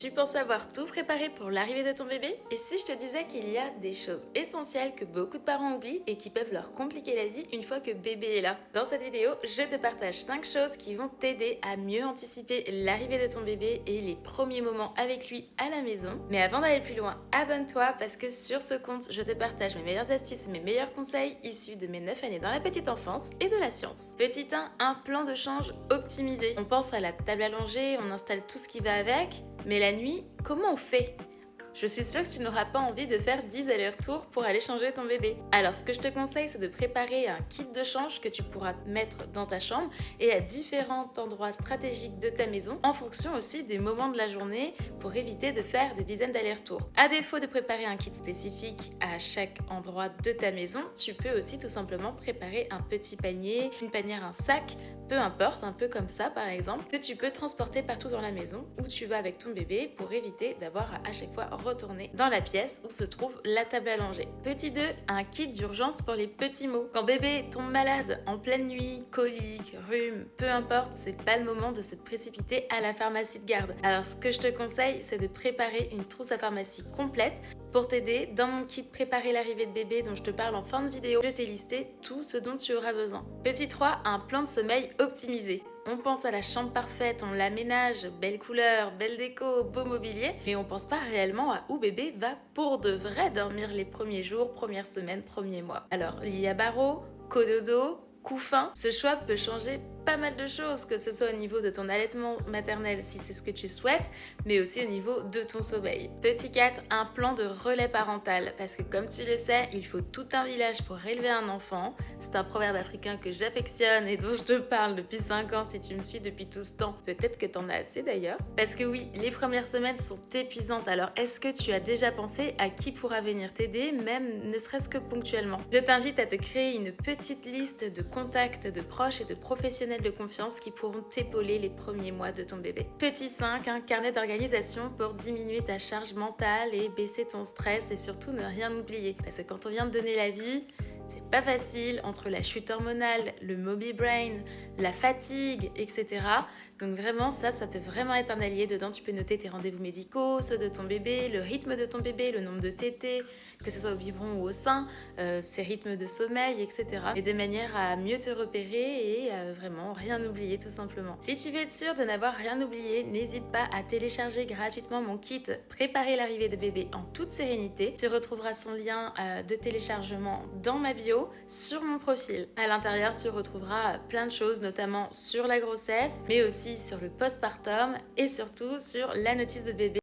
Tu penses avoir tout préparé pour l'arrivée de ton bébé? Et si je te disais qu'il y a des choses essentielles que beaucoup de parents oublient et qui peuvent leur compliquer la vie une fois que bébé est là? Dans cette vidéo, je te partage 5 choses qui vont t'aider à mieux anticiper l'arrivée de ton bébé et les premiers moments avec lui à la maison. Mais avant d'aller plus loin, abonne-toi parce que sur ce compte, je te partage mes meilleures astuces et mes meilleurs conseils issus de mes 9 années dans la petite enfance et de la science. Petit 1, un plan de change optimisé. On pense à la table allongée, on installe tout ce qui va avec. Mais la nuit, comment on fait? Je suis sûre que tu n'auras pas envie de faire 10 allers-retours pour aller changer ton bébé. Alors ce que je te conseille, c'est de préparer un kit de change que tu pourras mettre dans ta chambre et à différents endroits stratégiques de ta maison en fonction aussi des moments de la journée pour éviter de faire des dizaines d'allers-retours. À défaut de préparer un kit spécifique à chaque endroit de ta maison, tu peux aussi tout simplement préparer un petit panier, une panière, un sac, peu importe, un peu comme ça par exemple, que tu peux transporter partout dans la maison où tu vas avec ton bébé pour éviter d'avoir à chaque fois retourner dans la pièce où se trouve la table allongée. Petit 2, un kit d'urgence pour les petits maux. Quand bébé tombe malade en pleine nuit, colique, rhume, peu importe, c'est pas le moment de se précipiter à la pharmacie de garde. Alors ce que je te conseille, c'est de préparer une trousse à pharmacie complète. Pour t'aider, dans mon kit Préparer l'arrivée de bébé dont je te parle en fin de vidéo, je t'ai listé tout ce dont tu auras besoin. Petit 3, un plan de sommeil optimisé. On pense à la chambre parfaite, on l'aménage, belle couleur, belle déco, beau mobilier, mais on pense pas réellement à où bébé va pour de vrai dormir les premiers jours, premières semaines, premiers mois. Alors, lit à barreaux, cododo, couffin, ce choix peut changer pas mal de choses, que ce soit au niveau de ton allaitement maternel si c'est ce que tu souhaites, mais aussi au niveau de ton sommeil. Petit 4, un plan de relais parental, parce que comme tu le sais, il faut tout un village pour élever un enfant. C'est un proverbe africain que j'affectionne et dont je te parle depuis 5 ans. Si tu me suis depuis tout ce temps, peut-être que t'en as assez d'ailleurs. Parce que oui, les premières semaines sont épuisantes, alors est-ce que tu as déjà pensé à qui pourra venir t'aider, même ne serait-ce que ponctuellement? Je t'invite à te créer une petite liste de contacts, de proches et de professionnels de confiance qui pourront t'épauler les premiers mois de ton bébé. Petit 5, un carnet d'organisation pour diminuer ta charge mentale et baisser ton stress et surtout ne rien oublier. Parce que quand on vient de donner la vie, c'est pas facile entre la chute hormonale, le mommy brain, la fatigue, etc. Donc vraiment ça peut vraiment être un allié. Dedans tu peux noter tes rendez-vous médicaux, ceux de ton bébé, le rythme de ton bébé, le nombre de tétés, que ce soit au biberon ou au sein, ses rythmes de sommeil, etc. Et de manière à mieux te repérer et à vraiment rien oublier tout simplement. Si tu veux être sûr de n'avoir rien oublié, n'hésite pas à télécharger gratuitement mon kit Préparer l'arrivée de bébé en toute sérénité. Tu retrouveras son lien de téléchargement dans ma bio sur mon profil. À l'intérieur, tu retrouveras plein de choses, notamment sur la grossesse, mais aussi sur le postpartum et surtout sur la notice de bébé